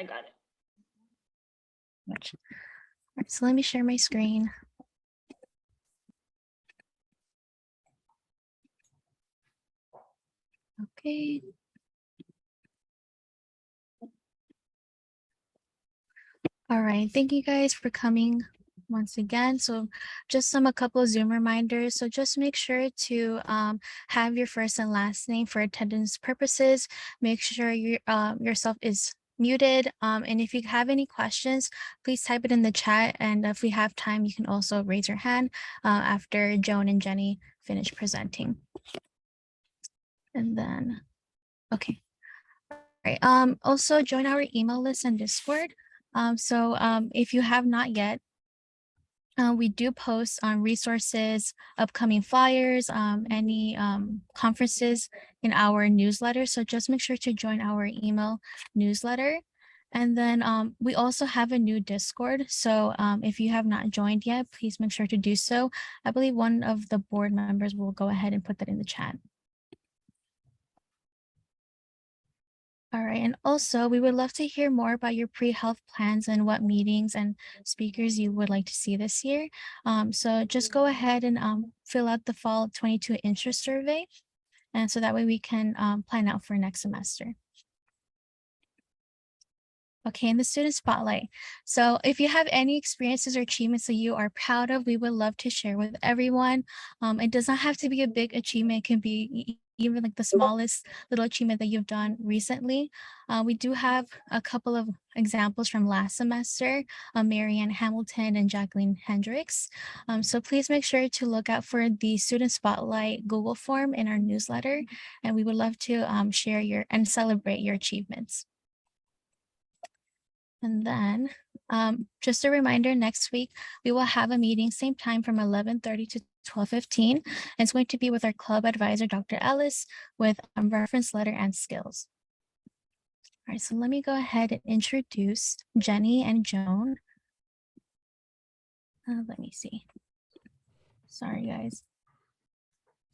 I got it. All right, so let me share my screen. Okay. All right, thank you guys for coming once again. So just a couple of Zoom reminders. So just make sure to have your first and last name for attendance purposes. Make sure yourself is muted. And if you have any questions, please type it in the chat. And if we have time, you can also raise your hand after Joan and Jenny finish presenting. And then, okay. All right. Also join our email list and Discord. So if you have not yet, we do post on resources, upcoming flyers, any conferences in our newsletter. So just make sure to join our email newsletter. And then we also have a new Discord. So if you have not joined yet, please make sure to do so. I believe one of the board members will go ahead and put that in the chat. All right, and also we would love to hear more about your pre-health plans and what meetings and speakers you would like to see this year. So just go ahead and fill out the fall 22 interest survey. And so that way we can plan out for next semester. Okay, in the student spotlight. So if you have any experiences or achievements that you are proud of, we would love to share with everyone. It does not have to be a big achievement. It can be even like the smallest little achievement that you've done recently. We do have a couple of examples from last semester, Marianne Hamilton and Jacqueline Hendricks. So please make sure to look out for the student spotlight Google form in our newsletter. And we would love to share and celebrate your achievements. And then just a reminder, next week, we will have a meeting same time from 11:30 to 12:15. It's going to be with our club advisor, Dr. Ellis, with reference letter and skills. All right, so let me go ahead and introduce Jenny and Joan. Let me see. Sorry, guys.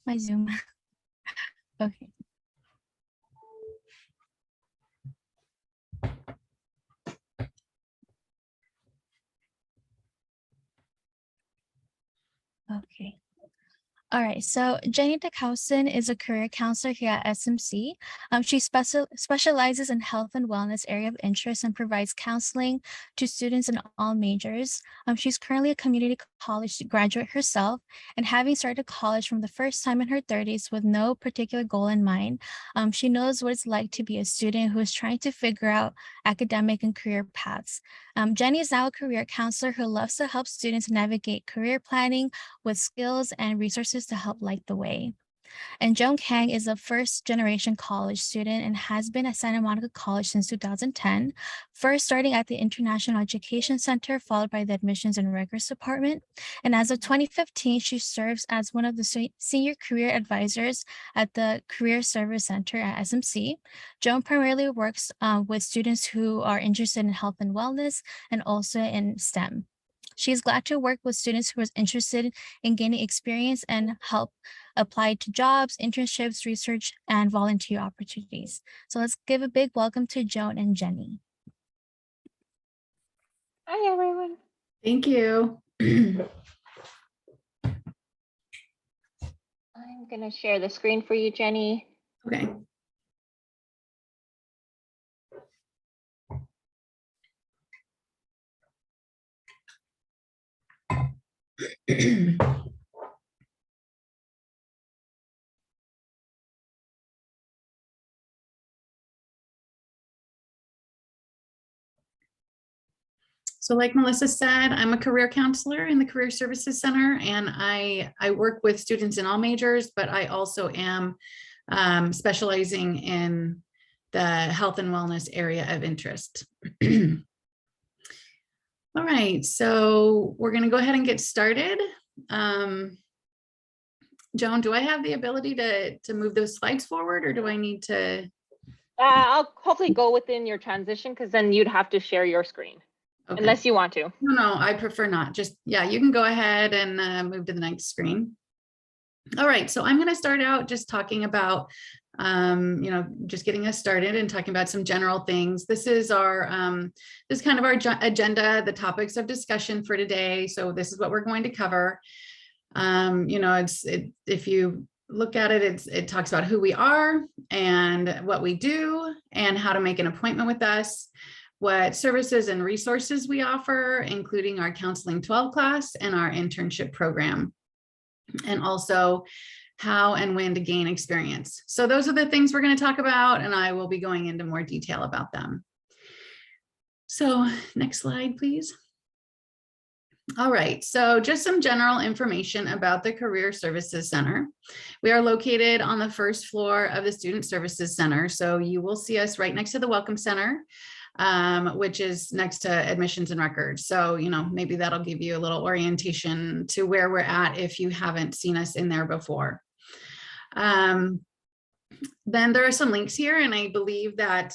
My Zoom. Okay. Okay. All right, so Jenny DeCausen is a career counselor here at SMC. She specializes in health and wellness area of interest and provides counseling to students in all majors. She's currently a community college graduate herself, and having started college from the first time in her 30s with no particular goal in mind, she knows what it's like to be a student who is trying to figure out academic and career paths. Jenny is now a career counselor who loves to help students navigate career planning with skills and resources to help light the way. And Joan Kang is a first-generation college student and has been at Santa Monica College since 2010, first starting at the International Education Center, followed by the Admissions and Records Department. And as of 2015, she serves as one of the senior career advisors at the Career Service Center at SMC. Joan primarily works with students who are interested in health and wellness and also in STEM. She is glad to work with students who are interested in gaining experience and help apply to jobs, internships, research, and volunteer opportunities. So let's give a big welcome to Joan and Jenny. Hi, everyone. Thank you. I'm going to share the screen for you, Jenny. Okay. So like Melissa said, I'm a career counselor in the Career Services Center, and I work with students in all majors, but I also am specializing in the health and wellness area of interest. All right, so we're going to go ahead and get started. Joan, do I have the ability to move those slides forward, or do I need to? I'll hopefully go within your transition, because then you'd have to share your screen. Okay. Unless you want to. No, I prefer not. Just, yeah, you can go ahead and move to the next screen. All right, so I'm going to start out just talking about, just getting us started and talking about some general things. This is our, this is kind of our agenda, the topics of discussion for today. So this is what we're going to cover. If you look at it, it talks about who we are and what we do and how to make an appointment with us, what services and resources we offer, including our Counseling 12 class and our internship program, and also how and when to gain experience. So those are the things we're going to talk about, and I will be going into more detail about them. So next slide, please. All right, so just some general information about the Career Services Center. We are located on the first floor of the Student Services Center. So you will see us right next to the Welcome Center, which is next to Admissions and Records. So, maybe that'll give you a little orientation to where we're at if you haven't seen us in there before. Then there are some links here, and I believe that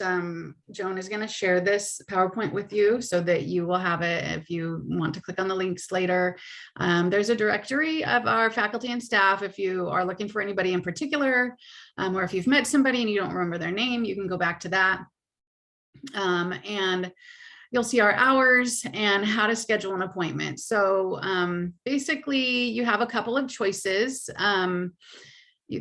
Joan is going to share this PowerPoint with you so that you will have it if you want to click on the links later. There's a directory of our faculty and staff if you are looking for anybody in particular, or if you've met somebody and you don't remember their name, you can go back to that. And you'll see our hours and how to schedule an appointment. So basically, you have a couple of choices.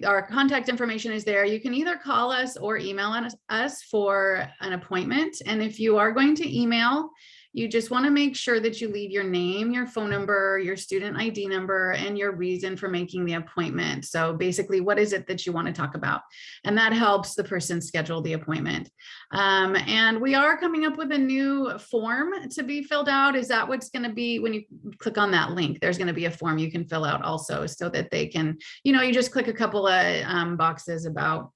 Our contact information is there. You can either call us or email us for an appointment. And if you are going to email, you just want to make sure that you leave your name, your phone number, your student ID number, and your reason for making the appointment. So basically, what is it that you want to talk about? And that helps the person schedule the appointment. And we are coming up with a new form to be filled out. Is that what's going to be when you click on that link? There's going to be a form you can fill out also so that they can, you just click a couple of boxes about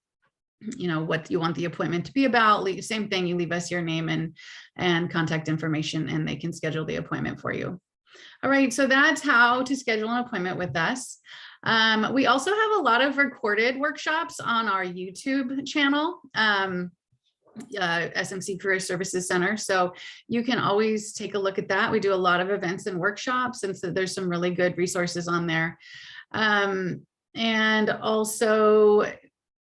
what you want the appointment to be about. Same thing, you leave us your name and contact information, and they can schedule the appointment for you. All right, so that's how to schedule an appointment with us. We also have a lot of recorded workshops on our YouTube channel, SMC Career Services Center. So you can always take a look at that. We do a lot of events and workshops, and so there's some really good resources on there. And also,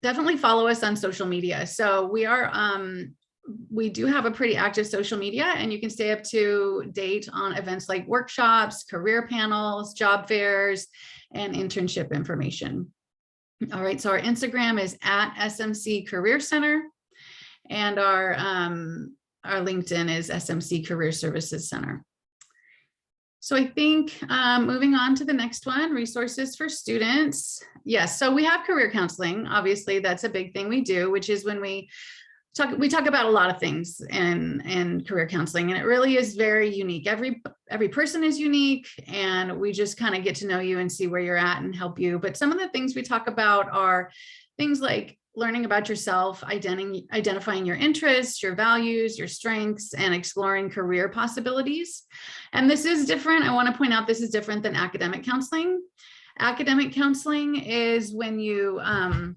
definitely follow us on social media. So we do have a pretty active social media, and you can stay up to date on events like workshops, career panels, job fairs, and internship information. All right, so our Instagram is at SMC Career Center, and our LinkedIn is SMC Career Services Center. So I think moving on to the next one, resources for students. Yes, so we have career counseling. Obviously, that's a big thing we do, which is when we talk about a lot of things in career counseling, and it really is very unique. Every person is unique, and we just kind of get to know you and see where you're at and help you. But some of the things we talk about are things like learning about yourself, identifying your interests, your values, your strengths, and exploring career possibilities. And this is different. I want to point out this is different than academic counseling. Academic counseling is when you are,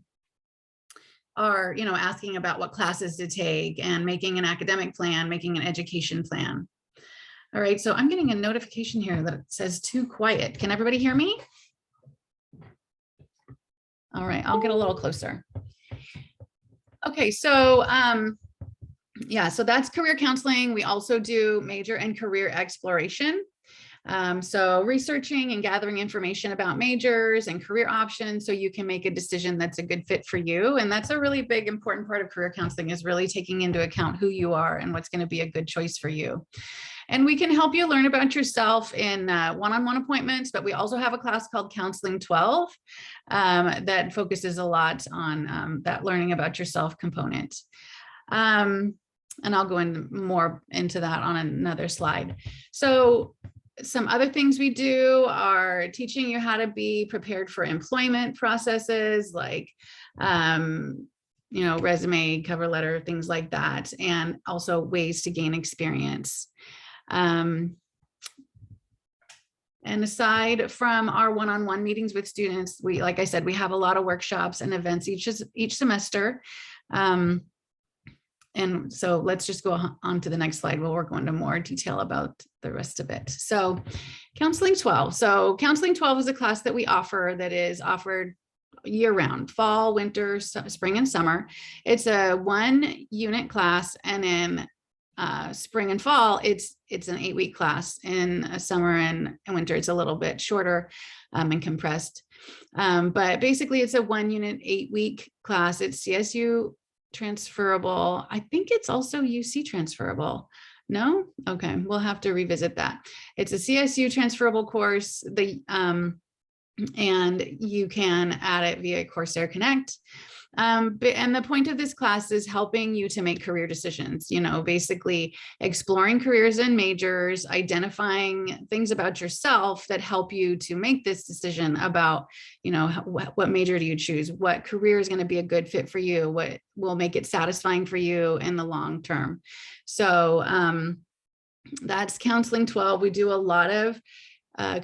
asking about what classes to take and making an academic plan, making an education plan. All right, so I'm getting a notification here that says too quiet. Can everybody hear me? All right, I'll get a little closer. Okay, so so that's career counseling. We also do major and career exploration. So researching and gathering information about majors and career options so you can make a decision that's a good fit for you. And that's a really big, important part of career counseling, is really taking into account who you are and what's going to be a good choice for you. And we can help you learn about yourself in one-on-one appointments, but we also have a class called Counseling 12 that focuses a lot on that learning about yourself component. And I'll go more into that on another slide. So some other things we do are teaching you how to be prepared for employment processes, like resume, cover letter, things like that, and also ways to gain experience. And aside from our one-on-one meetings with students, like I said, we have a lot of workshops and events each semester. And so let's just go on to the next slide. We'll go into more detail about the rest of it. So Counseling 12. So Counseling 12 is a class that we offer that is offered year round, fall, winter, spring, and summer. It's a 1-unit class, and in spring and fall, it's an 8-week class. In summer and winter, it's a little bit shorter and compressed. But basically, it's a 1-unit, 8-week class. It's CSU transferable. I think it's also UC transferable. No? Okay, we'll have to revisit that. It's a CSU transferable course. And you can add it via Coursera Connect. And the point of this class is helping you to make career decisions, basically exploring careers and majors, identifying things about yourself that help you to make this decision about, what major do you choose? What career is going to be a good fit for you? What will make it satisfying for you in the long term? So that's Counseling 12. We do a lot of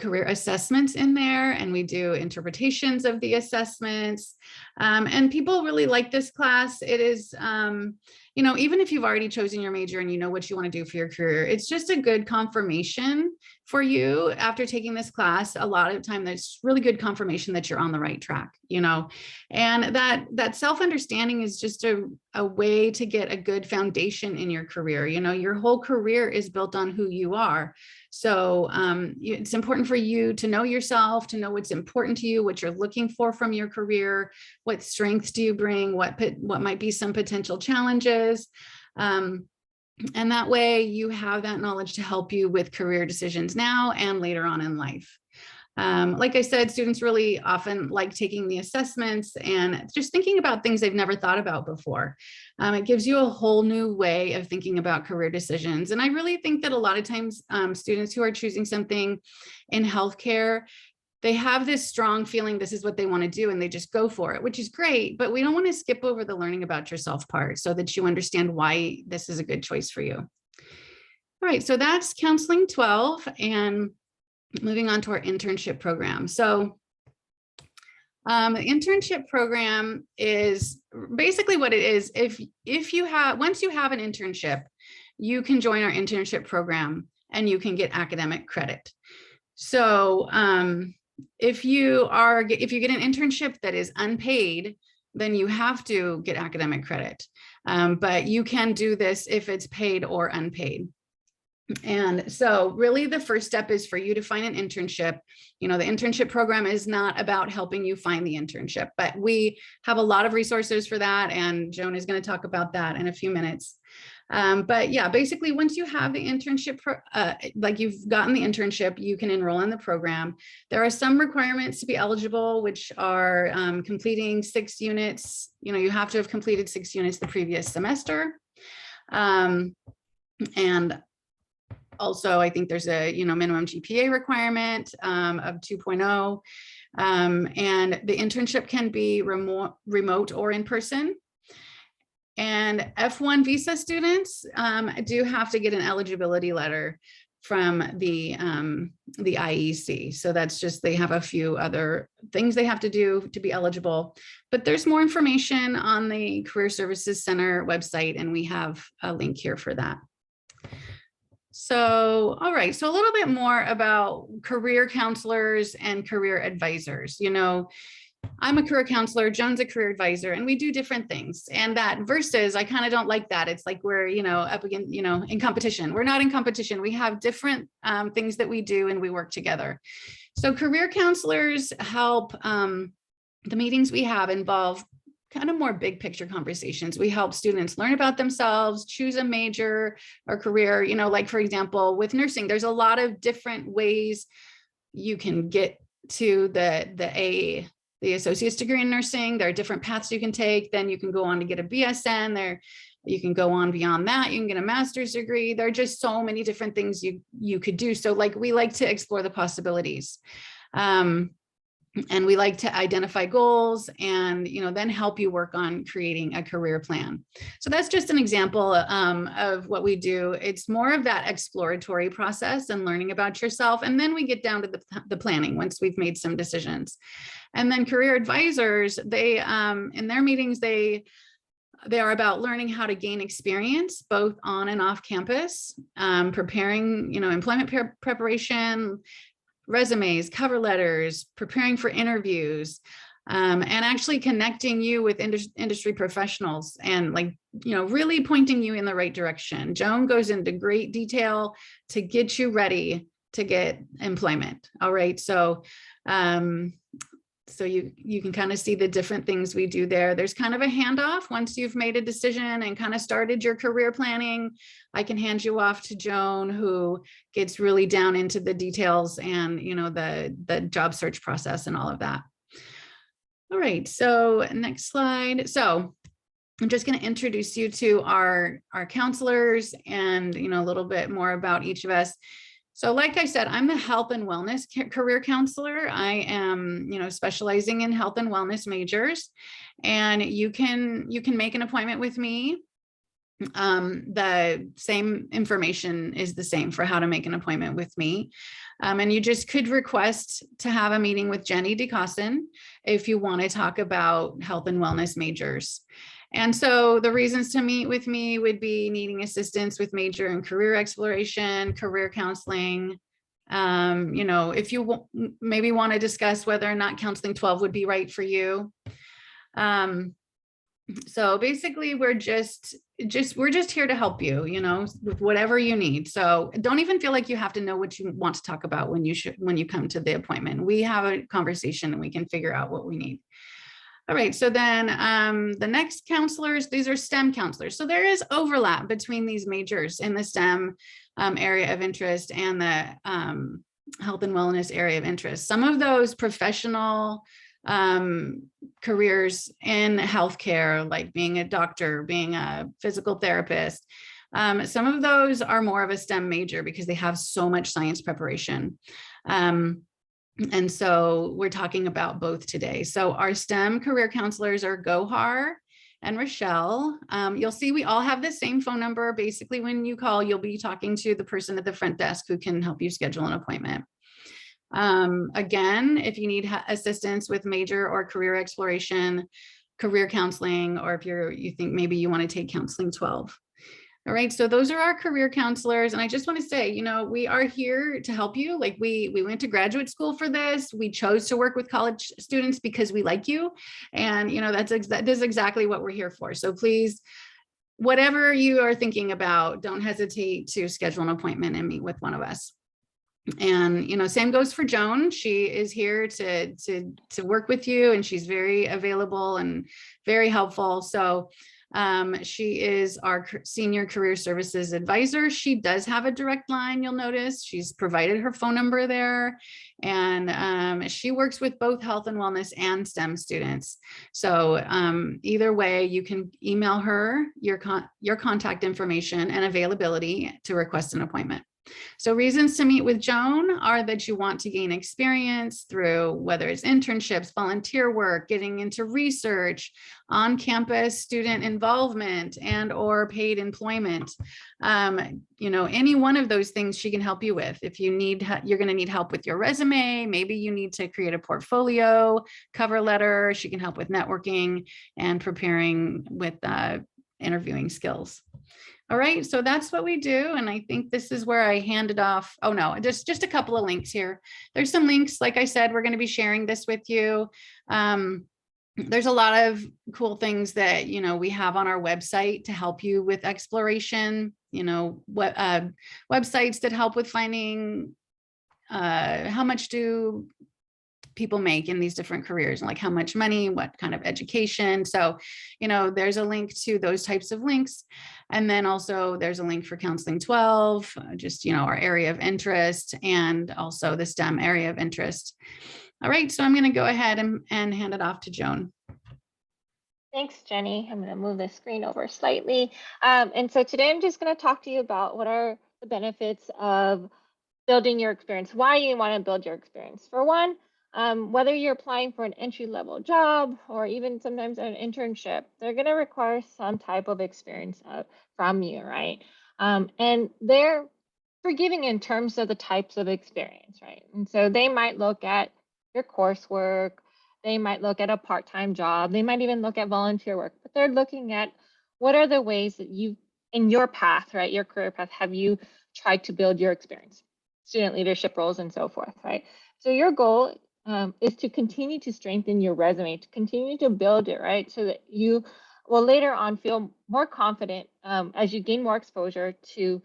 career assessments in there, and we do interpretations of the assessments. And people really like this class. It is, even if you've already chosen your major and you know what you want to do for your career, it's just a good confirmation for you after taking this class. A lot of the time, there's really good confirmation that you're on the right track, and that self-understanding is just a way to get a good foundation in your career. Your whole career is built on who you are. So it's important for you to know yourself, to know what's important to you, what you're looking for from your career, what strengths do you bring, what might be some potential challenges. And that way you have that knowledge to help you with career decisions now and later on in life. Like I said, students really often like taking the assessments and just thinking about things they've never thought about before. It gives you a whole new way of thinking about career decisions. And I really think that a lot of times students who are choosing something in healthcare, they have this strong feeling this is what they want to do and they just go for it, which is great, but we don't want to skip over the learning about yourself part so that you understand why this is a good choice for you. All right, so that's Counseling 12, and moving on to our internship program. So the internship program is basically what it is. Once you have an internship, you can join our internship program and you can get academic credit. So if you get an internship that is unpaid, then you have to get academic credit. But you can do this if it's paid or unpaid. And so really the first step is for you to find an internship. The internship program is not about helping you find the internship, but we have a lot of resources for that. And Joan is going to talk about that in a few minutes. But yeah, basically once you have the internship, like you've gotten the internship, you can enroll in the program. There are some requirements to be eligible, which are completing 6 units. You have to have completed 6 units the previous semester. And also, I think there's a minimum GPA requirement of 2.0, and the internship can be remote or in person. And F1 visa students do have to get an eligibility letter from the IEC. So that's just, they have a few other things they have to do to be eligible, but there's more information on the Career Services Center website, and we have a link here for that. So, all right, so a little bit more about career counselors and career advisors. I'm a career counselor, Joan's a career advisor, and we do different things. And that versus, I kind of don't like that. It's like we're, up against, in competition. We're not in competition. We have different things that we do and we work together. So career counselors help, the meetings we have involve kind of more big picture conversations. We help students learn about themselves, choose a major or career, like for example, with nursing, there's a lot of different ways you can get to the associate's degree in nursing. There are different paths you can take. Then you can go on to get a BSN there. You can go on beyond that. You can get a master's degree. There are just so many different things you could do. So we like to explore the possibilities. And we like to identify goals and, then help you work on creating a career plan. So that's just an example of what we do. It's more of that exploratory process and learning about yourself. And then we get down to the planning once we've made some decisions. And then career advisors, they, in their meetings, they They are about learning how to gain experience both on and off campus, preparing, employment preparation, resumes, cover letters, preparing for interviews, and actually connecting you with industry professionals and really pointing you in the right direction. Joan goes into great detail to get you ready to get employment. All right. So, so you can kind of see the different things we do there. There's kind of a handoff once you've made a decision and kind of started your career planning. I can hand you off to Joan, who gets really down into the details and the job search process and all of that. All right, so next slide. So I'm just going to introduce you to our counselors and a little bit more about each of us. So like I said, I'm the health and wellness career counselor. I am, specializing in health and wellness majors, and you can make an appointment with me. The same information is the same for how to make an appointment with me. And you just could request to have a meeting with Jenny DeCausen if you want to talk about health and wellness majors. And so the reasons to meet with me would be needing assistance with major and career exploration, career counseling. If you maybe want to discuss whether or not counseling 12 would be right for you. So basically we're just here to help you, with whatever you need. So don't even feel like you have to know what you want to talk about when you come to the appointment. We have a conversation and we can figure out what we need. All right, so then the next counselors, these are STEM counselors. So there is overlap between these majors in the STEM area of interest and the health and wellness area of interest. Some of those professional careers in healthcare, like being a doctor, being a physical therapist, some of those are more of a STEM major because they have so much science preparation. And so we're talking about both today. So our STEM career counselors are Gohar and Rochelle. You'll see we all have the same phone number. Basically, when you call, you'll be talking to the person at the front desk who can help you schedule an appointment. Again, if you need assistance with major or career exploration, career counseling, or if you think maybe you want to take counseling 12. All right, so those are our career counselors. And I just want to say, we are here to help you. Like we went to graduate school for this. We chose to work with college students because we like you. And, that is exactly what we're here for. So please, whatever you are thinking about, don't hesitate to schedule an appointment and meet with one of us. And, same goes for Joan. She is here to work with you, and she's very available and very helpful. So she is our senior career services advisor. She does have a direct line. You'll notice she's provided her phone number there, and she works with both health and wellness and STEM students. So either way, you can email her your contact information and availability to request an appointment. So reasons to meet with Joan are that you want to gain experience through whether it's internships, volunteer work, getting into research, on-campus student involvement, and or paid employment. Any one of those things she can help you with. If you need, you're going to need help with your resume. Maybe you need to create a portfolio, cover letter. She can help with networking and preparing with interviewing skills. All right, so that's what we do. And I think this is where I handed off. Oh no, just a couple of links here. There's some links. Like I said, we're going to be sharing this with you. There's a lot of cool things that, we have on our website to help you with exploration, websites that help with finding how much do people make in these different careers, and like how much money, what kind of education. So, there's a link to those types of links. And then also there's a link for counseling 12, just, our area of interest, and also the STEM area of interest. All right, so I'm going to go ahead and hand it off to Joan. Thanks, Jenny. I'm going to move the screen over slightly. And so today I'm just going to talk to you about what are the benefits of building your experience, why you want to build your experience. For one, whether you're applying for an entry-level job or even sometimes an internship, they're going to require some type of experience from you, right? And they're forgiving in terms of the types of experience, right? And so they might look at your coursework, they might look at a part-time job, they might even look at volunteer work, but they're looking at what are the ways that you, in your path, right, your career path, have you tried to build your experience, student leadership roles and so forth, right? So your goal is to continue to strengthen your resume, to continue to build it, right? So that you will later on feel more confident as you gain more exposure to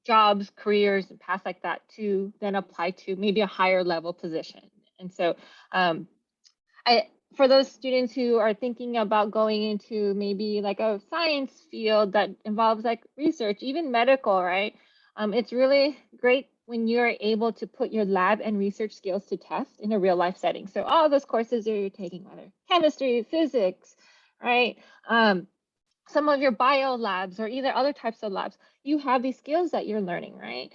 jobs, careers, and paths like that to then apply to maybe a higher level position. And so for those students who are thinking about going into maybe like a science field that involves like research, even medical, right? It's really great when you're able to put your lab and research skills to test in a real life setting. So all those courses that you're taking, whether chemistry, physics, right? Some of your bio labs or either other types of labs, you have these skills that you're learning, right?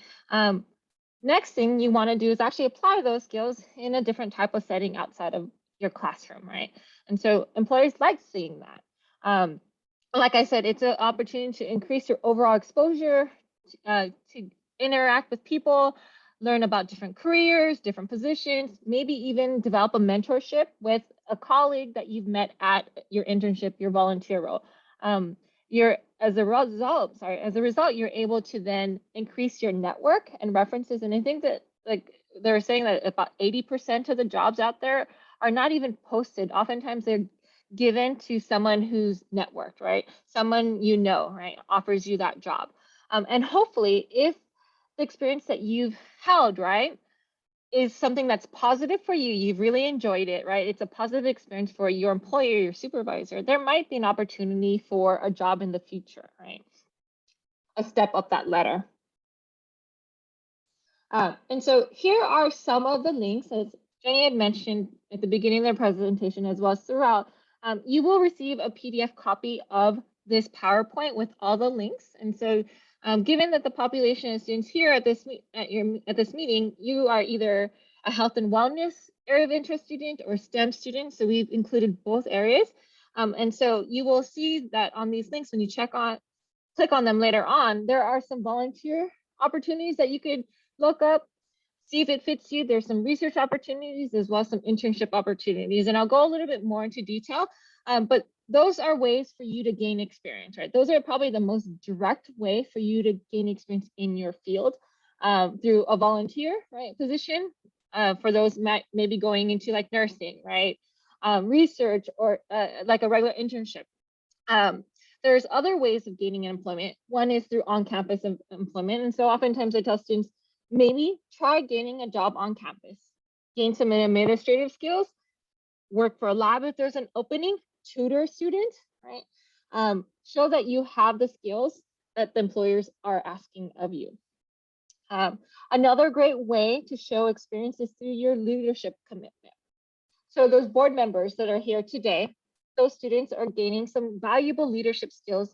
Next thing you want to do is actually apply those skills in a different type of setting outside of your classroom, right? And so employers like seeing that. Like I said, it's an opportunity to increase your overall exposure, to interact with people, learn about different careers, different positions, maybe even develop a mentorship with a colleague that you've met at your internship, your volunteer role. As a result, you're able to then increase your network and references. And I think that like they're saying that about 80% of the jobs out there are not even posted. Oftentimes they're given to someone who's networked, right? Someone you know, right, offers you that job. And hopefully if the experience that you've held, right, is something that's positive for you, you've really enjoyed it, right? It's a positive experience for your employer, your supervisor. There might be an opportunity for a job in the future, right? A step up that ladder. And so here are some of the links, as Jenny had mentioned at the beginning of the presentation, as well as throughout. You will receive a PDF copy of this PowerPoint with all the links. And so given that the population of students here at this meeting, you are either a health and wellness area of interest student or STEM student. So we've included both areas. And so you will see that on these links, when you click on them later on, there are some volunteer opportunities that you could look up, see if it fits you. There's some research opportunities as well as some internship opportunities. And I'll go a little bit more into detail, but those are ways for you to gain experience, right? Those are probably the most direct way for you to gain experience in your field through a volunteer, right, position. For those maybe going into like nursing, right? Research or like a regular internship. There's other ways of gaining employment. One is through on-campus employment. And so oftentimes I tell students, maybe try gaining a job on campus, gain some administrative skills, work for a lab if there's an opening, tutor a student, right? Show that you have the skills that the employers are asking of you. Another great way to show experience is through your leadership commitment. So those board members that are here today, those students are gaining some valuable leadership skills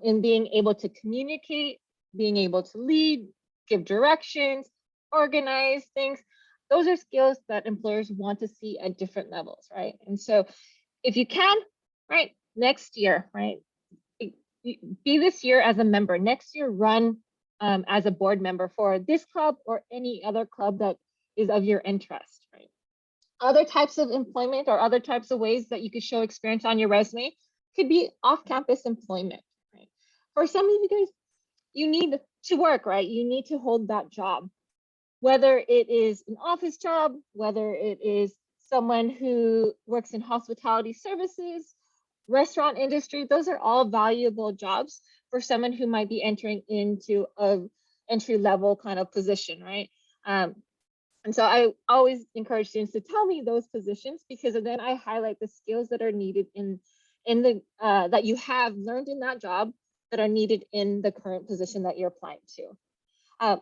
in being able to communicate, being able to lead, give directions, organize things. Those are skills that employers want to see at different levels, right? And so if you can, right, next year, right, be this year as a member, next year run as a board member for this club or any other club that is of your interest, right? Other types of employment or other types of ways that you could show experience on your resume could be off-campus employment, right? For some of you guys, you need to work, right? You need to hold that job, whether it is an office job, whether it is someone who works in hospitality services, restaurant industry. Those are all valuable jobs for someone who might be entering into a entry-level kind of position, right? And so I always encourage students to tell me those positions, because then I highlight the skills that are needed in the that you have learned in that job that are needed in the current position that you're applying to.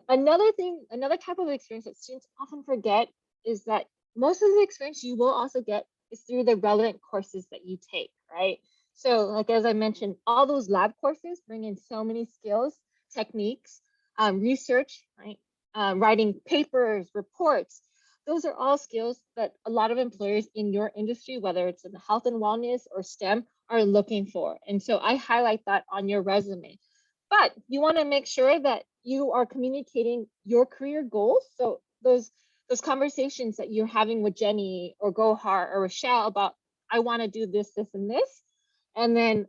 Another type of experience that students often forget is that most of the experience you will also get is through the relevant courses that you take, right? So like, as I mentioned, all those lab courses bring in so many skills, techniques, research, right? Writing papers, reports. Those are all skills that a lot of employers in your industry, whether it's in health and wellness or STEM, are looking for. And so I highlight that on your resume. But you want to make sure that you are communicating your career goals. So those conversations that you're having with Jenny or Gohar or Rochelle about, I want to do this, this, and this. And then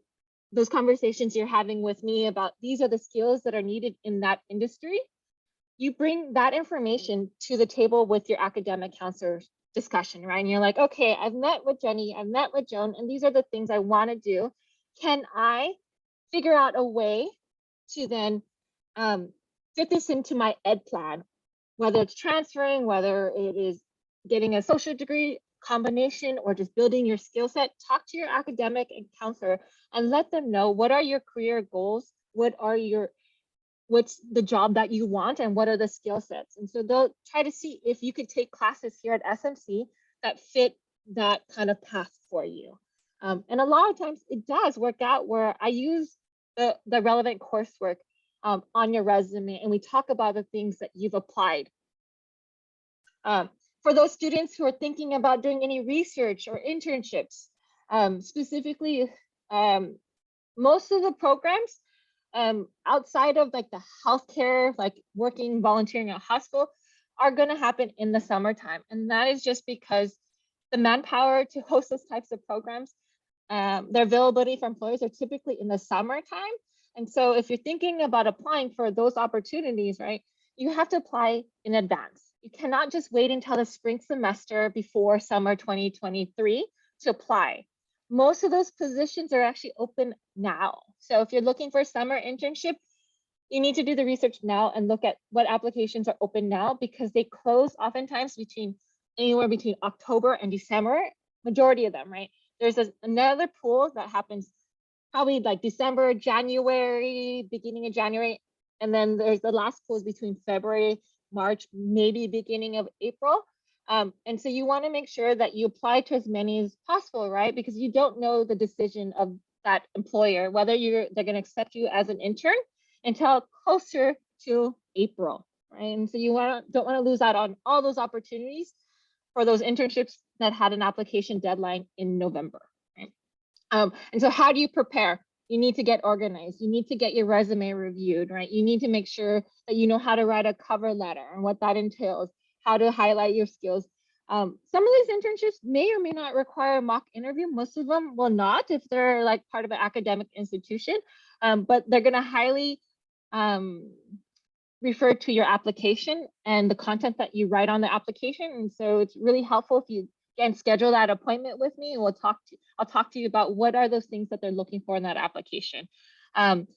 those conversations you're having with me about these are the skills that are needed in that industry, you bring that information to the table with your academic counselor discussion, right? And you're like, okay, I've met with Jenny, I've met with Joan, and these are the things I want to do. Can I figure out a way to then fit this into my ed plan, whether it's transferring, whether it is getting a associate degree combination, or just building your skill set? Talk to your academic and counselor and let them know what are your career goals, what's the job that you want, and what are the skill sets. And so they'll try to see if you could take classes here at SMC that fit that kind of path for you. And a lot of times it does work out where I use the relevant coursework on your resume, and we talk about the things that you've applied. For those students who are thinking about doing any research or internships, specifically, most of the programs outside of like the healthcare, like working, volunteering at a hospital, are going to happen in the summertime. And that is just because the manpower to host those types of programs, their availability for employers are typically in the summertime. And so if you're thinking about applying for those opportunities, right, you have to apply in advance. You cannot just wait until the spring semester before summer 2023 to apply. Most of those positions are actually open now. So if you're looking for a summer internship, you need to do the research now and look at what applications are open now, because they close oftentimes anywhere between October and December, majority of them, right? There's another pool that happens probably like December, January, beginning of January. And then there's the last pools between February, March, maybe beginning of April. And so you want to make sure that you apply to as many as possible, right? Because you don't know the decision of that employer, whether they're going to accept you as an intern until closer to April, right? And so you don't want to lose out on all those opportunities for those internships that had an application deadline in November, right? And so how do you prepare? You need to get organized. You need to get your resume reviewed, right? You need to make sure that you know how to write a cover letter and what that entails, how to highlight your skills. Some of these internships may or may not require a mock interview. Most of them will not if they're like part of an academic institution, but they're going to highly refer to your application and the content that you write on the application. And so it's really helpful if you can schedule that appointment with me, and I'll talk to you about what are those things that they're looking for in that application.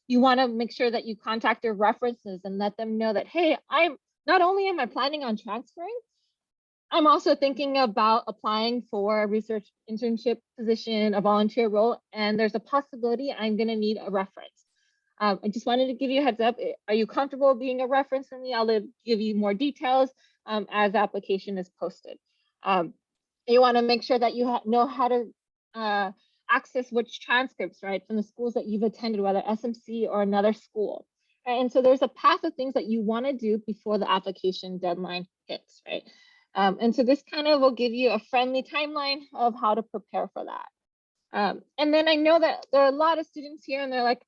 You want to make sure that you contact your references and let them know that, hey, not only am I planning on transferring, I'm also thinking about applying for a research internship position, a volunteer role, and there's a possibility I'm going to need a reference. I just wanted to give you a heads up. Are you comfortable being a reference for me? I'll give you more details as the application is posted. You want to make sure that you know how to access which transcripts, right, from the schools that you've attended, whether SMC or another school. Right? And so there's a path of things that you want to do before the application deadline hits, right? And so this kind of will give you a friendly timeline of how to prepare for that. And then I know that there are a lot of students here and they're like,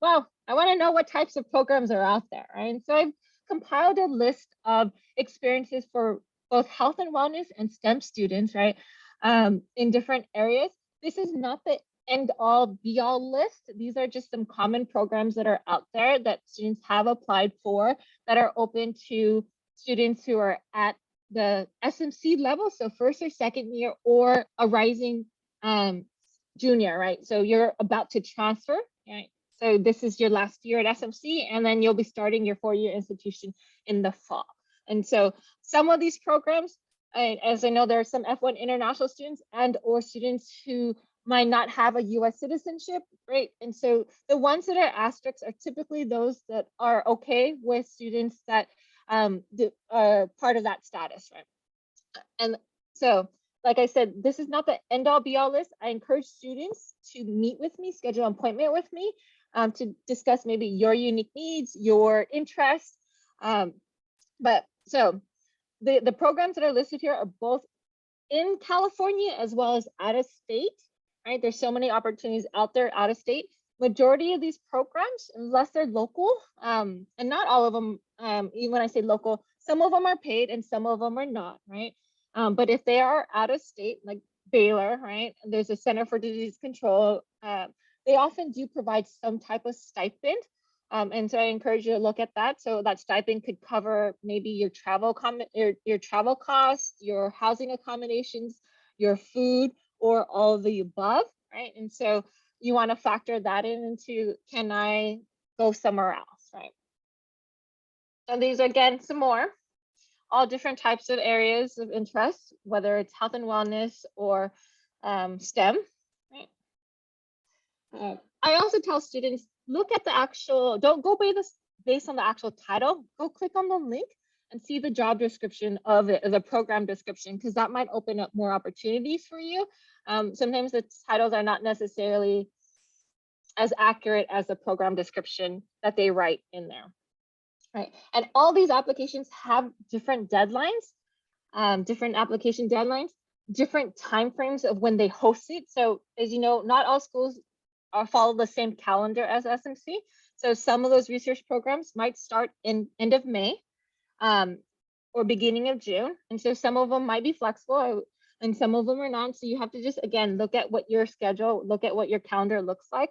well, I want to know what types of programs are out there, right? And so I've compiled a list of experiences for both health and wellness and STEM students, right, in different areas. This is not the end all be all list. These are just some common programs that are out there that students have applied for that are open to students who are at the SMC level, so first or second year, or a rising junior, right? So you're about to transfer, right? So this is your last year at SMC, and then you'll be starting your four-year institution in the fall. And so some of these programs, as I know, there are some F1 international students and or students who might not have a US citizenship, right? And so the ones that are asterisks are typically those that are okay with students that are part of that status, right? And so, like I said, this is not the end all be all list. I encourage students to meet with me, schedule an appointment with me to discuss maybe your unique needs, your interests. But so the programs that are listed here are both in California as well as out of state, right? There's so many opportunities out there out of state. Majority of these programs, unless they're local, and not all of them, even when I say local, some of them are paid and some of them are not, right? But if they are out of state, like Baylor, right? There's a Center for Disease Control. they often do provide some type of stipend. And so I encourage you to look at that. So that stipend could cover maybe your travel your travel costs, your housing accommodations, your food, or all of the above, right? And so you want to factor that into, can I go somewhere else, right? And these are, again, some more, all different types of areas of interest, whether it's health and wellness or STEM, right? I also tell students, look at the actual, don't go based on the actual title, go click on the link and see the job description of it, the program description, because that might open up more opportunities for you. Sometimes the titles are not necessarily as accurate as the program description that they write in there, right? And all these applications have different deadlines, different application deadlines, different timeframes of when they host it. So as you know, not all schools follow the same calendar as SMC. So some of those research programs might start in end of May or beginning of June. And so some of them might be flexible and some of them are not. So you have to just, again, look at what your schedule, look at what your calendar looks like,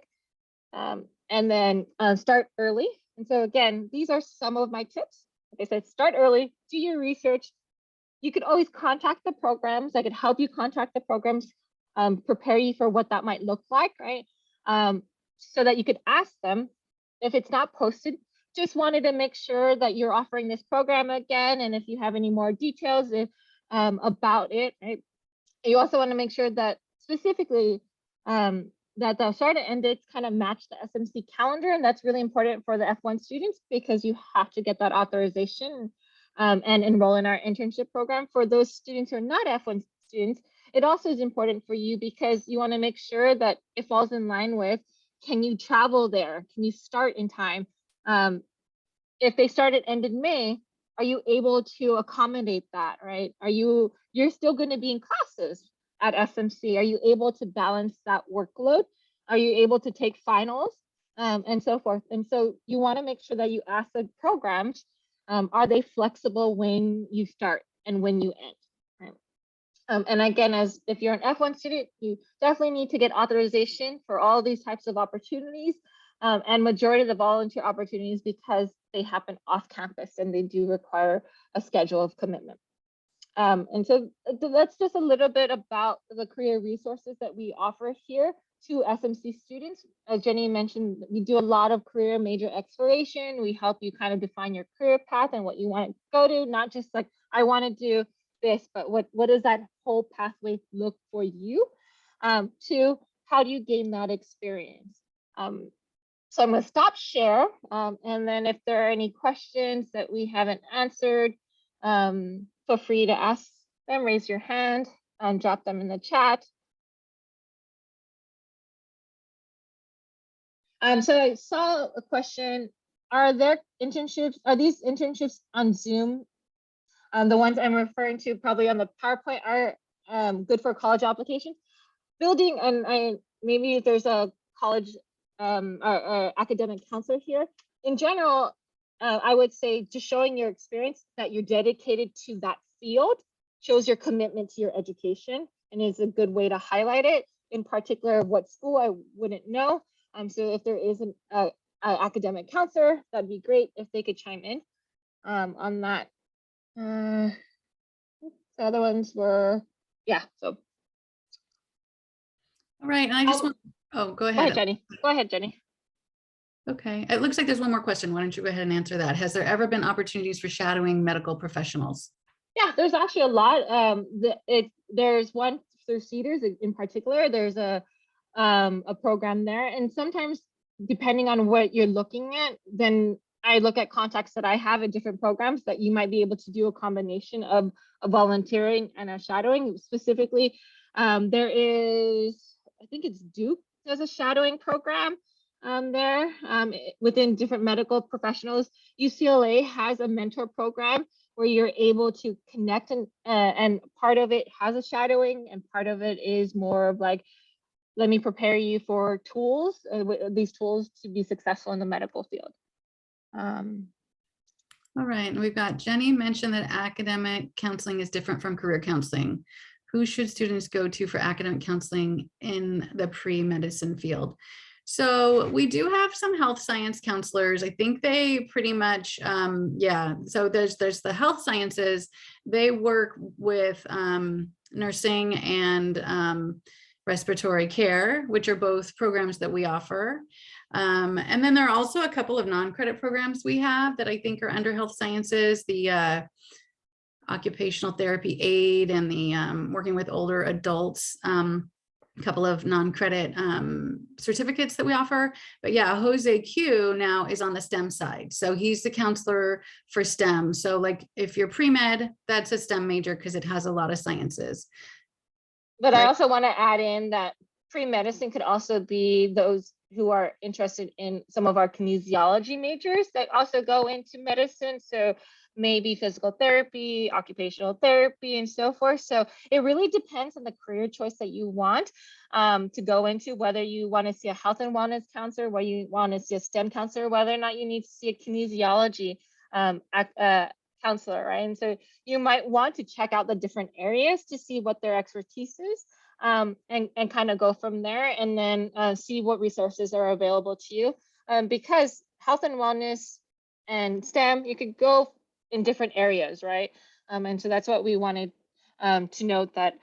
and then start early. And so again, these are some of my tips. Like I said, start early, do your research. You could always contact the programs. I could help you contact the programs, prepare you for what that might look like, right? So that you could ask them if it's not posted. Just wanted to make sure that you're offering this program again, and if you have any more details about it, right? You also want to make sure that specifically that the start and end dates kind of match the SMC calendar, and that's really important for the F1 students because you have to get that authorization and enroll in our internship program. For those students who are not F1 students, it also is important for you because you want to make sure that it falls in line with, can you travel there? Can you start in time? If they start at end of May, are you able to accommodate that, right? You're still going to be in classes at SMC. Are you able to balance that workload? Are you able to take finals and so forth? And so you want to make sure that you ask the programs, are they flexible when you start and when you end? Right? And again, if you're an F1 student, you definitely need to get authorization for all these types of opportunities, and majority of the volunteer opportunities, because they happen off campus and they do require a schedule of commitment. And so that's just a little bit about the career resources that we offer here to SMC students. As Jenny mentioned, we do a lot of career major exploration. We help you kind of define your career path and what you want to go to, not just like, I want to do this, but what does that whole pathway look for you? To how do you gain that experience? So I'm going to stop share, and then if there are any questions that we haven't answered, feel free to ask them, raise your hand, drop them in the chat. So I saw a question, are these internships on Zoom? The ones I'm referring to probably on the PowerPoint are good for college applications. Building, and maybe there's a college or academic counselor here. In general, I would say just showing your experience that you're dedicated to that field shows your commitment to your education and is a good way to highlight it. In particular, what school, I wouldn't know. So if there is an academic counselor, that'd be great if they could chime in on that. The other ones were, yeah, so. All right, and I just want, oh, go ahead. Go ahead, Jenny. Okay, it looks like there's one more question. Why don't you go ahead and answer that? Has there ever been opportunities for shadowing medical professionals? Yeah, there's actually a lot. There's one through Cedars in particular. There's a program there, and sometimes depending on what you're looking at, then I look at contacts that I have in different programs that you might be able to do a combination of a volunteering and a shadowing. Specifically, there is, I think it's Duke, there's a shadowing program there within different medical professionals. UCLA has a mentor program where you're able to connect, and part of it has a shadowing and part of it is more of like, let me prepare you for tools, these tools to be successful in the medical field. All right, and we've got Jenny mentioned that academic counseling is different from career counseling. Who should students go to for academic counseling in the pre-medicine field? So we do have some health science counselors. I think they pretty much, yeah. So there's the health sciences. They work with nursing and respiratory care, which are both programs that we offer. And then there are also a couple of non-credit programs we have that I think are under health sciences, the occupational therapy aid and the working with older adults, a couple of non-credit certificates that we offer. But yeah, Jose Q now is on the STEM side. So he's the counselor for STEM. So like if you're pre-med, that's a STEM major because it has a lot of sciences. But I Right. also want to add in that pre-medicine could also be those who are interested in some of our kinesiology majors that also go into medicine. So maybe physical therapy, occupational therapy, and so forth. So it really depends on the career choice that you want to go into, whether you want to see a health and wellness counselor, whether you want to see a STEM counselor, whether or not you need to see a kinesiology counselor, right? And so you might want to check out the different areas to see what their expertise is, and kind of go from there, and then see what resources are available to you. Because health and wellness and STEM, you could go in different areas, right? And so that's what we wanted to note, that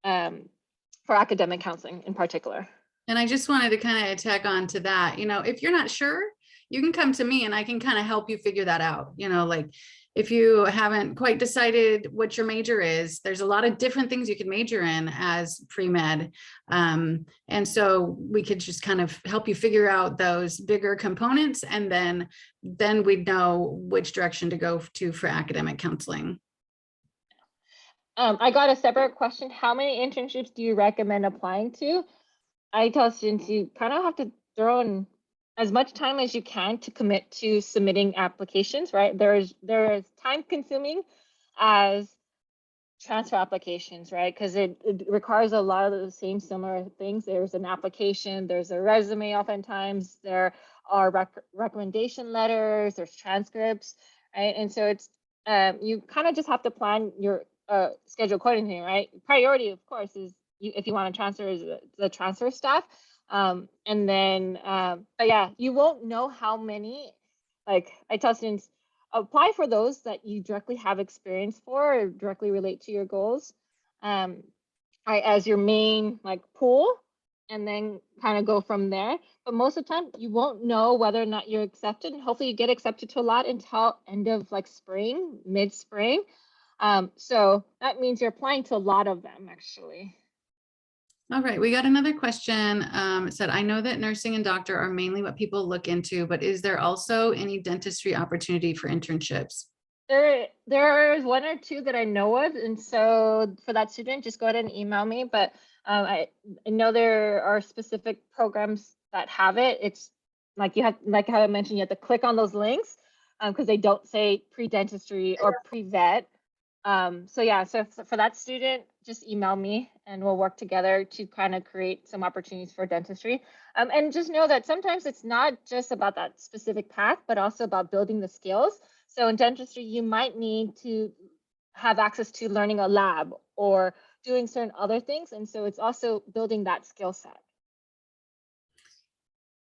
for academic counseling in particular. And I just wanted to kind of tack on to that, if you're not sure, you can come to me and I can kind of help you figure that out. Like if you haven't quite decided what your major is, there's a lot of different things you can major in as pre-med. And so we could just kind of help you figure out those bigger components, and then we'd know which direction to go to for academic counseling. I got a separate question. How many internships do you recommend applying to? I tell students you kind of have to throw in as much time as you can to commit to submitting applications, right? There is time consuming as transfer applications, right? Because it requires a lot of the same similar things. There's an application, there's a resume oftentimes, there are recommendation letters, there's transcripts, right? And so it's you kind of just have to plan your schedule accordingly, right? Priority, of course, is if you want to transfer, is the transfer staff. And then, but yeah, you won't know how many, like I tell students, apply for those that you directly have experience for or directly relate to your goals as your main pool, and then kind of go from there. But most of the time you won't know whether or not you're accepted. Hopefully you get accepted to a lot until end of spring, mid-spring. So that means you're applying to a lot of them actually. All right, we got another question. It said, I know that nursing and doctor are mainly what people look into, but is there also any dentistry opportunity for internships? There is one or two that I know of, and so for that student, just go ahead and email me. But I know there are specific programs that have it. It's like how I mentioned, you have to click on those links because they don't say pre-dentistry or pre-vet. So yeah, so for that student, just email me and we'll work together to kind of create some opportunities for dentistry. And just know that sometimes it's not just about that specific path, but also about building the skills. So in dentistry, you might need to have access to learning a lab or doing certain other things. And so it's also building that skill set.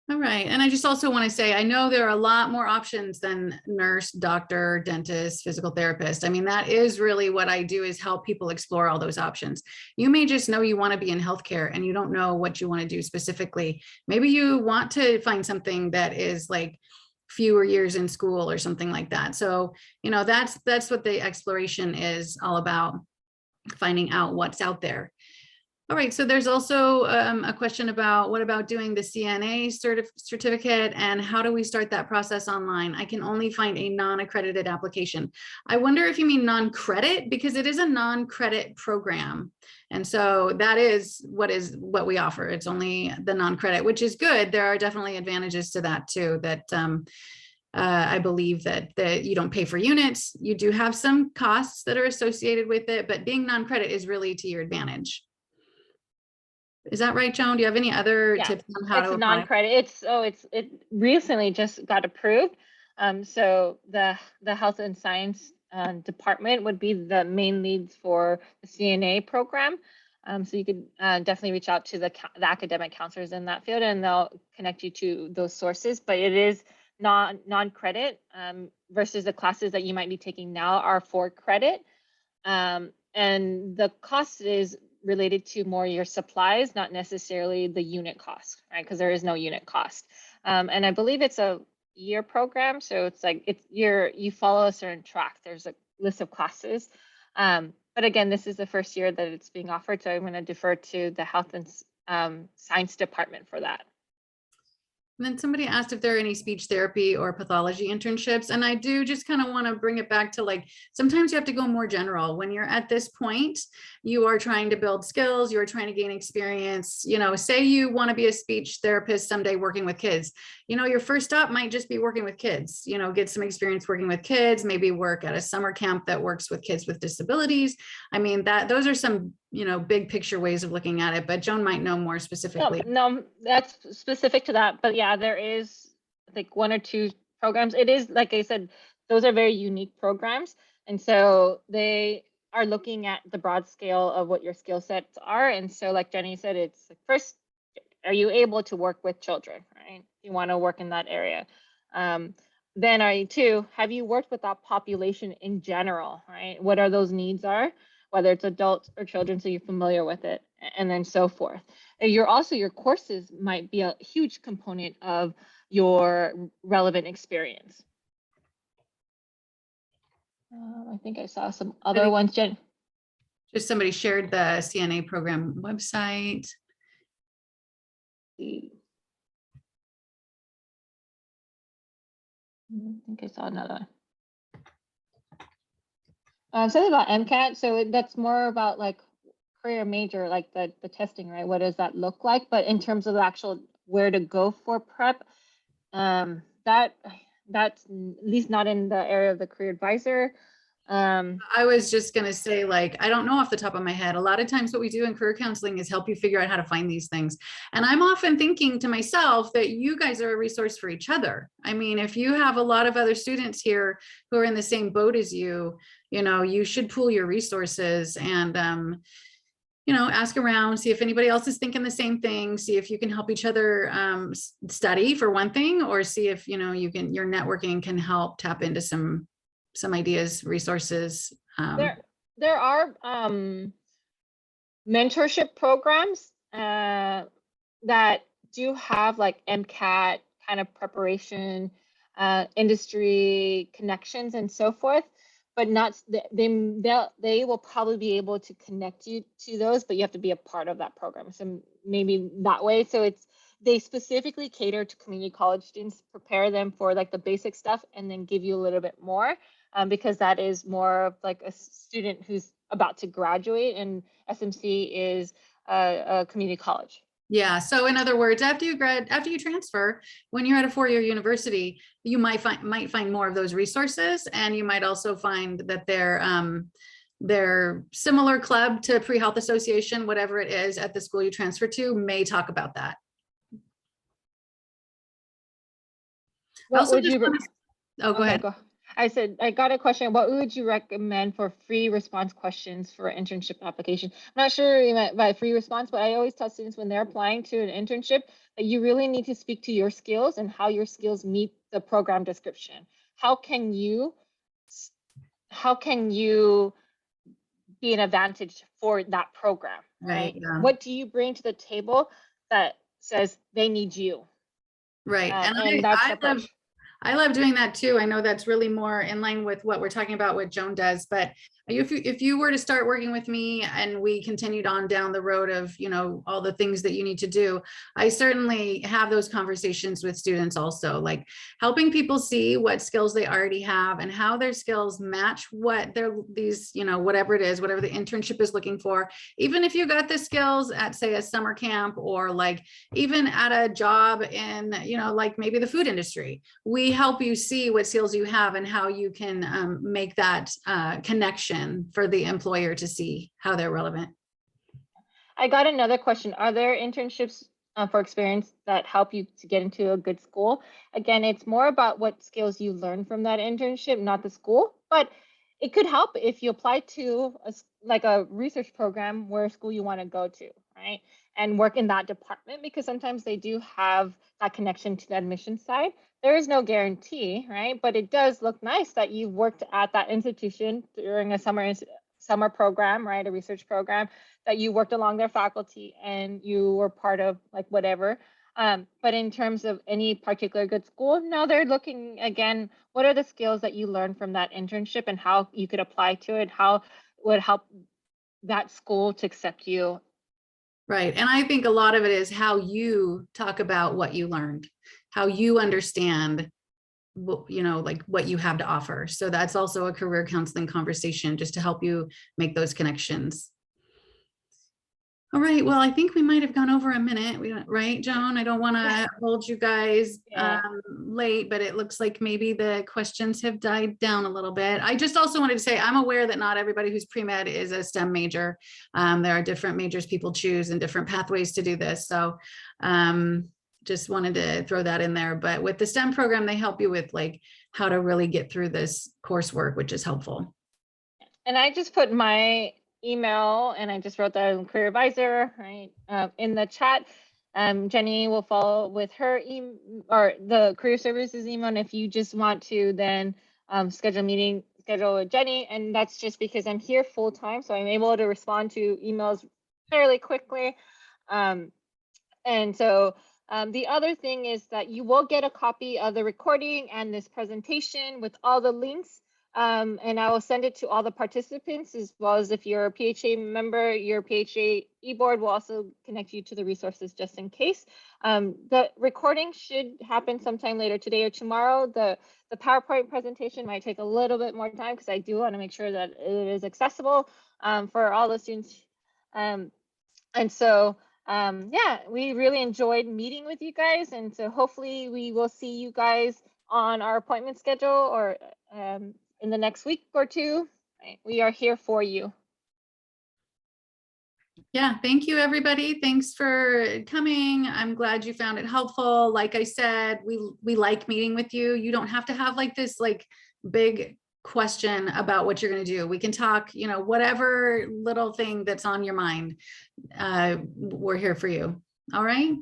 All right. And I just also want to say, I know there are a lot more options than nurse, doctor, dentist, physical therapist. I mean, that is really what I do, is help people explore all those options. You may just know you want to be in healthcare and you don't know what you want to do specifically. Maybe you want to find something that is like fewer years in school or something like that. So, that's what the exploration is all about, finding out what's out there. All right, so there's also a question about what about doing the CNA certificate and how do we start that process online? I can only find a non-accredited application. I wonder if you mean non-credit, because it is a non-credit program. And so that is what we offer. It's only the non-credit, which is good. There are definitely advantages to that too, that I believe that you don't pay for units. You do have some costs that are associated with it, but being non-credit is really to your advantage. Is that right, Joan? Do you have any other tips on how to apply? It's non-credit. It recently just got approved. So the health and science department would be the main leads for the CNA program. So you could definitely reach out to the academic counselors in that field, and they'll connect you to those sources. But it is non-credit versus the classes that you might be taking now are for credit. And the cost is related to more your supplies, not necessarily the unit cost, right? Because there is no unit cost. And I believe it's a year program, so it's like you follow a certain track. There's a list of classes. But again, this is the first year that it's being offered, so I'm going to defer to the health and science department for that. And then somebody asked if there are any speech therapy or pathology internships. And I do just kind of want to bring it back to like, sometimes you have to go more general. When you're at this point, you are trying to build skills, you're trying to gain experience, you know, say you want to be a speech therapist someday working with kids, you know, your first stop might just be working with kids, you know, get some experience working with kids, maybe work at a summer camp that works with kids with disabilities. I mean, those are some, you know, big picture ways of looking at it, but Joan might know more specifically. No, that's specific to that. But yeah, there is like 1 or 2 programs. It is, like I said, those are very unique programs. And so they are looking at the broad scale of what your skill sets are. And so like Jenny said, it's like, first, are you able to work with children, right? You want to work in that area. Then have you worked with that population in general, right? What are those needs are, whether it's adults or children, so you're familiar with it, and then so forth. And your courses might be a huge component of your relevant experience. I think I saw some other ones, Jen. Just somebody shared the CNA program website. I think I saw another one. Something about MCAT. So that's more about like career major, like the testing, right? What does that look like? But in terms of the actual where to go for prep, that's at least not in the area of the career advisor. I was just going to say, like, I don't know off the top of my head. A lot of times what we do in career counseling is help you figure out how to find these things. And I'm often thinking to myself that you guys are a resource for each other. I mean, if you have a lot of other students here who are in the same boat as you, you know, you should pool your resources and, you know, ask around, see if anybody else is thinking the same thing, see if you can help each other study for one thing, or see if, you know, your networking can help tap into some ideas, resources. There are mentorship programs that do have like MCAT kind of preparation, industry connections and so forth, but not they will probably be able to connect you to those, but you have to be a part of that program. So maybe that way. So they specifically cater to community college students, prepare them for like the basic stuff, and then give you a little bit more. Because that is more of like a student who's about to graduate, and SMC is a community college. Yeah. So in other words, after you transfer, when you're at a 4-year university, you might find more of those resources, and you might also find that their similar club to Pre-Health Association, whatever it is at the school you transfer to, may talk about that. What would you? Oh, go ahead. I said, I got a question. What would you recommend for free response questions for an internship application? I'm not sure you meant by free response, but I always tell students when they're applying to an internship that you really need to speak to your skills and how your skills meet the program description. How can you be an advantage for that program, right? Yeah. What do you bring to the table that says they need you? Right. And that's I love doing that too. I know that's really more in line with what we're talking about, what Joan does, but if you were to start working with me and we continued on down the road of, you know, all the things that you need to do, I certainly have those conversations with students also, like helping people see what skills they already have and how their skills match what you know, whatever it is, whatever the internship is looking for. Even if you got the skills at, say, a summer camp, or like even at a job in, you know, like maybe the food industry, we help you see what skills you have and how you can make that connection for the employer to see how they're relevant. I got another question. Are there internships for experience that help you to get into a good school? Again, it's more about what skills you learn from that internship, not the school. But it could help if you apply to like a research program where school you want to go to, right? And work in that department, because sometimes they do have that connection to the admission side. There is no guarantee, right? But it does look nice that you worked at that institution during a summer program, right? A research program, that you worked along their faculty and you were part of like whatever. But in terms of any particular good school, no, they're looking again, what are the skills that you learned from that internship and how you could apply to it, how would help that school to accept you. Right. And I think a lot of it is how you talk about what you learned, how you understand, you know, like what you have to offer. So that's also a career counseling conversation, just to help you make those connections. All right, well, I think we might have gone over a minute, right, Joan? I don't want to hold you guys late, but it looks like maybe the questions have died down a little bit. I just also wanted to say, I'm aware that not everybody who's pre-med is a STEM major. There are different majors people choose and different pathways to do this. So just wanted to throw that in there. But with the STEM program, they help you with like how to really get through this coursework, which is helpful. And I just put my email and I just wrote that in career advisor, right, in the chat. Jenny will follow with her email or the career services email. And if you just want to then schedule a meeting, schedule with Jenny. And that's just because I'm here full time. So I'm able to respond to emails fairly quickly. And so the other thing is that you will get a copy of the recording and this presentation with all the links. And I will send it to all the participants, as well as if you're a PHA member, your PHA e-board will also connect you to the resources just in case. The recording should happen sometime later today or tomorrow. The PowerPoint presentation might take a little bit more time because I do want to make sure that it is accessible for all the students. And so, yeah, we really enjoyed meeting with you guys. And so hopefully we will see you guys on our appointment schedule or in the next week or two. Right? We are here for you. Yeah, thank you, everybody. Thanks for coming. I'm glad you found it helpful. Like I said, we like meeting with you. You don't have to have like this like big question about what you're going to do. We can talk, you know, whatever little thing that's on your mind. We're here for you. All right.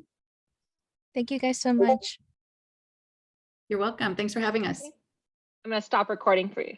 Thank you guys so much. You're welcome. Thanks for having us. I'm going to stop recording for you.